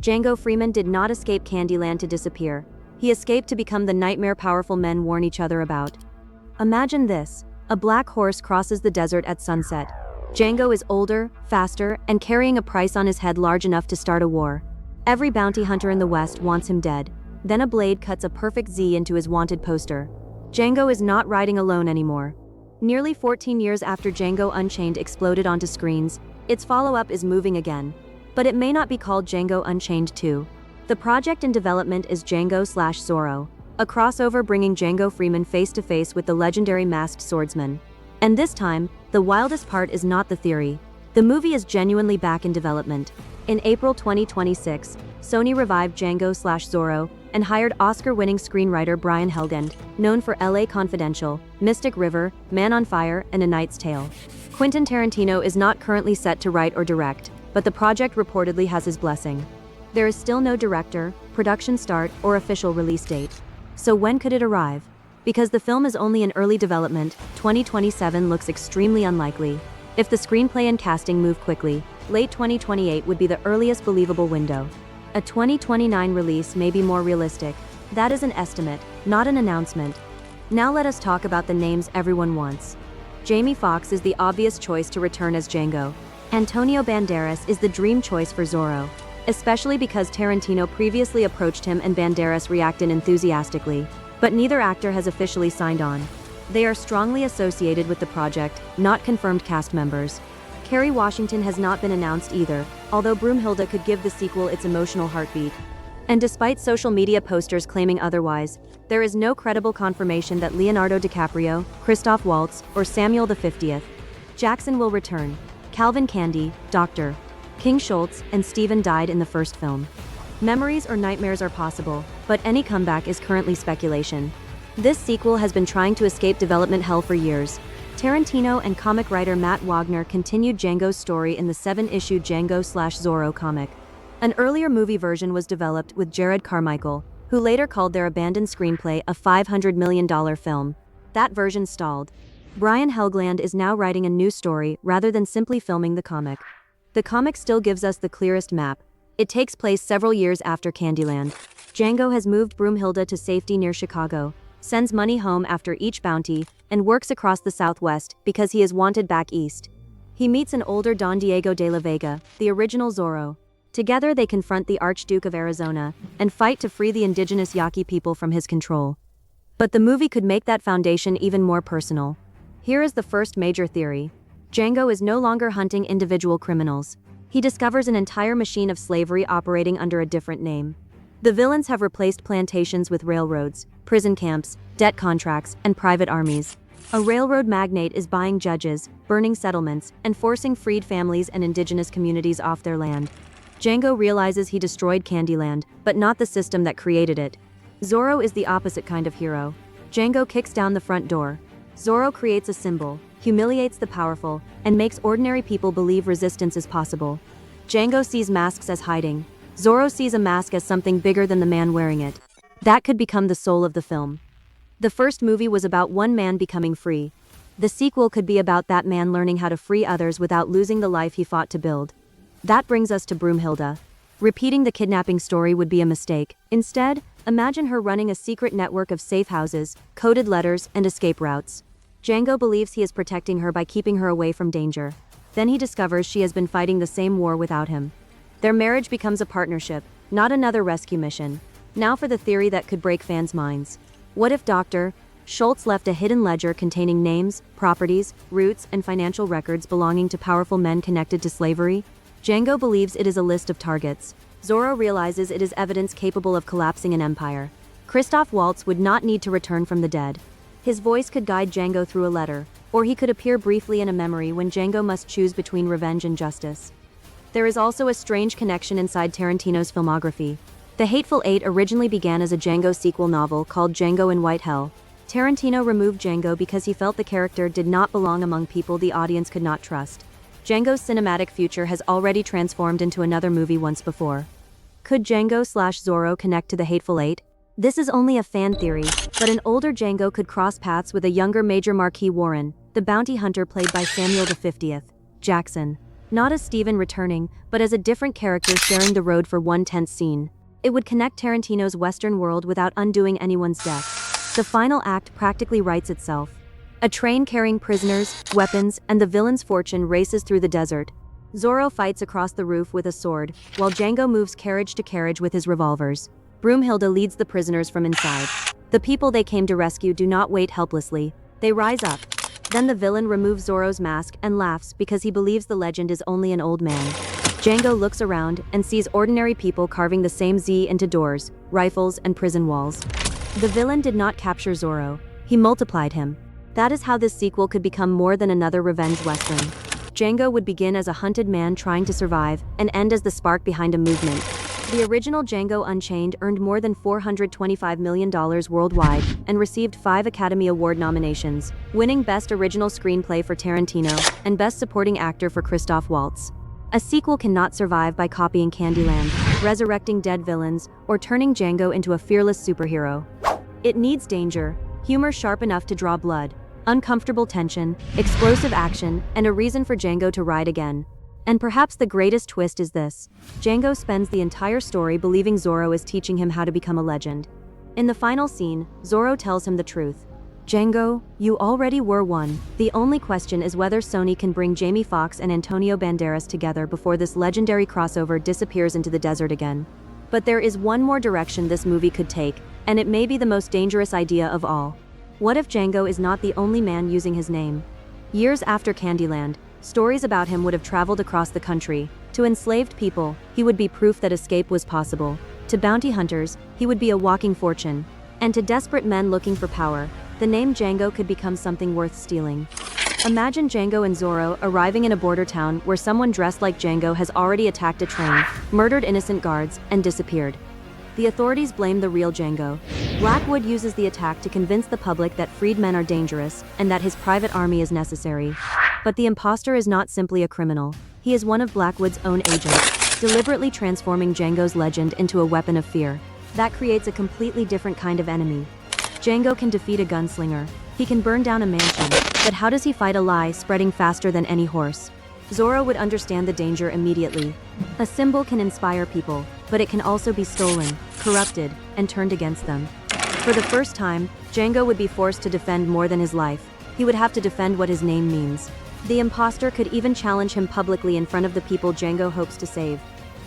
Django Freeman did not escape Candyland to disappear. He escaped to become the nightmare powerful men warn each other about. Imagine this. A black horse crosses the desert at sunset. Django is older, faster, and carrying a price on his head large enough to start a war. Every bounty hunter in the West wants him dead. Then a blade cuts a perfect Z into his wanted poster. Django is not riding alone anymore. Nearly 14 years after Django Unchained exploded onto screens, its follow-up is moving again. But it may not be called Django Unchained 2. The project in development is Django/Zorro, a crossover bringing Django Freeman face-to-face with the legendary masked swordsman. And this time, the wildest part is not the theory. The movie is genuinely back in development. In April 2026, Sony revived Django/Zorro and hired Oscar-winning screenwriter Brian Helgeland, known for LA Confidential, Mystic River, Man on Fire, and A Knight's Tale. Quentin Tarantino is not currently set to write or direct, but the project reportedly has his blessing. There is still no director, production start, or official release date. So when could it arrive? Because the film is only in early development, 2027 looks extremely unlikely. If the screenplay and casting move quickly, late 2028 would be the earliest believable window. A 2029 release may be more realistic. That is an estimate, not an announcement. Now let us talk about the names everyone wants. Jamie Foxx is the obvious choice to return as Django. Antonio Banderas is the dream choice for Zorro, especially because Tarantino previously approached him and Banderas reacted enthusiastically, but neither actor has officially signed on. They are strongly associated with the project, not confirmed cast members. Kerry Washington has not been announced either, although Broomhilda could give the sequel its emotional heartbeat. And despite social media posters claiming otherwise, there is no credible confirmation that Leonardo DiCaprio, Christoph Waltz, or Samuel V. Jackson will return. Calvin Candy, Dr. King Schultz, and Steven died in the first film. Memories or nightmares are possible, but any comeback is currently speculation. This sequel has been trying to escape development hell for years. Tarantino and comic writer Matt Wagner continued Django's story in the 7-issue Django/Zorro comic. An earlier movie version was developed with Jared Carmichael, who later called their abandoned screenplay a $500 million film. That version stalled. Brian Helgeland is now writing a new story rather than simply filming the comic. The comic still gives us the clearest map. It takes place several years after Candyland. Django has moved Broomhilda to safety near Chicago, sends money home after each bounty, and works across the Southwest because he is wanted back east. He meets an older Don Diego de la Vega, the original Zorro. Together they confront the Archduke of Arizona and fight to free the indigenous Yaqui people from his control. But the movie could make that foundation even more personal. Here is the first major theory. Django is no longer hunting individual criminals. He discovers an entire machine of slavery operating under a different name. The villains have replaced plantations with railroads, prison camps, debt contracts, and private armies. A railroad magnate is buying judges, burning settlements, and forcing freed families and indigenous communities off their land. Django realizes he destroyed Candyland, but not the system that created it. Zorro is the opposite kind of hero. Django kicks down the front door. Zorro creates a symbol, humiliates the powerful, and makes ordinary people believe resistance is possible. Django sees masks as hiding. Zorro sees a mask as something bigger than the man wearing it. That could become the soul of the film. The first movie was about one man becoming free. The sequel could be about that man learning how to free others without losing the life he fought to build. That brings us to Broomhilda. Repeating the kidnapping story would be a mistake. Instead, imagine her running a secret network of safe houses, coded letters, and escape routes. Django believes he is protecting her by keeping her away from danger. Then he discovers she has been fighting the same war without him. Their marriage becomes a partnership, not another rescue mission. Now for the theory that could break fans' minds. What if Dr. Schultz left a hidden ledger containing names, properties, routes, and financial records belonging to powerful men connected to slavery? Django believes it is a list of targets. Zorro realizes it is evidence capable of collapsing an empire. Christoph Waltz would not need to return from the dead. His voice could guide Django through a letter, or he could appear briefly in a memory when Django must choose between revenge and justice. There is also a strange connection inside Tarantino's filmography. The Hateful Eight originally began as a Django sequel novel called Django in White Hell. Tarantino removed Django because he felt the character did not belong among people the audience could not trust. Django's cinematic future has already transformed into another movie once before. Could Django/Zorro connect to the Hateful Eight? This is only a fan theory, but an older Django could cross paths with a younger Major Marquis Warren, the bounty hunter played by Samuel V. Jackson. Not as Steven returning, but as a different character sharing the road for one tense scene. It would connect Tarantino's Western world without undoing anyone's death. The final act practically writes itself. A train carrying prisoners, weapons, and the villain's fortune races through the desert. Zorro fights across the roof with a sword, while Django moves carriage to carriage with his revolvers. Broomhilda leads the prisoners from inside. The people they came to rescue do not wait helplessly. They rise up. Then the villain removes Zorro's mask and laughs because he believes the legend is only an old man. Django looks around and sees ordinary people carving the same Z into doors, rifles, and prison walls. The villain did not capture Zorro. He multiplied him. That is how this sequel could become more than another revenge western. Django would begin as a hunted man trying to survive and end as the spark behind a movement. The original Django Unchained earned more than $425 million worldwide and received 5 Academy Award nominations, winning Best Original Screenplay for Tarantino and Best Supporting Actor for Christoph Waltz. A sequel cannot survive by copying Candyland, resurrecting dead villains, or turning Django into a fearless superhero. It needs danger, humor sharp enough to draw blood, uncomfortable tension, explosive action, and a reason for Django to ride again. And perhaps the greatest twist is this. Django spends the entire story believing Zorro is teaching him how to become a legend. In the final scene, Zorro tells him the truth. Django, you already were one. The only question is whether Sony can bring Foxx and Antonio Banderas together before this legendary crossover disappears into the desert again. But there is one more direction this movie could take, and it may be the most dangerous idea of all. What if Django is not the only man using his name? Years after Candyland, stories about him would have traveled across the country. To enslaved people, he would be proof that escape was possible. To bounty hunters, he would be a walking fortune. And to desperate men looking for power, the name Django could become something worth stealing. Imagine Django and Zorro arriving in a border town where someone dressed like Django has already attacked a train, murdered innocent guards, and disappeared. The authorities blame the real Django. Blackwood uses the attack to convince the public that freed men are dangerous and that his private army is necessary. But the impostor is not simply a criminal. He is one of Blackwood's own agents, deliberately transforming Django's legend into a weapon of fear. That creates a completely different kind of enemy. Django can defeat a gunslinger. He can burn down a mansion. But how does he fight a lie spreading faster than any horse? Zorro would understand the danger immediately. A symbol can inspire people, but it can also be stolen, corrupted, and turned against them. For the first time, Django would be forced to defend more than his life. He would have to defend what his name means. The impostor could even challenge him publicly in front of the people Django hopes to save.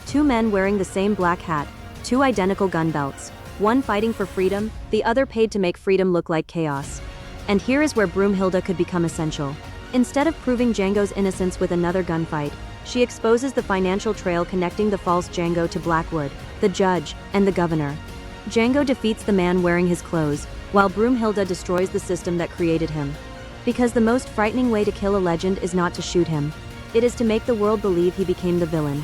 2 men wearing the same black hat, 2 identical gun belts, one fighting for freedom, the other paid to make freedom look like chaos. And here is where Broomhilda could become essential. Instead of proving Django's innocence with another gunfight, she exposes the financial trail connecting the false Django to Blackwood, the judge, and the governor. Django defeats the man wearing his clothes, while Broomhilda destroys the system that created him. Because the most frightening way to kill a legend is not to shoot him. It is to make the world believe he became the villain.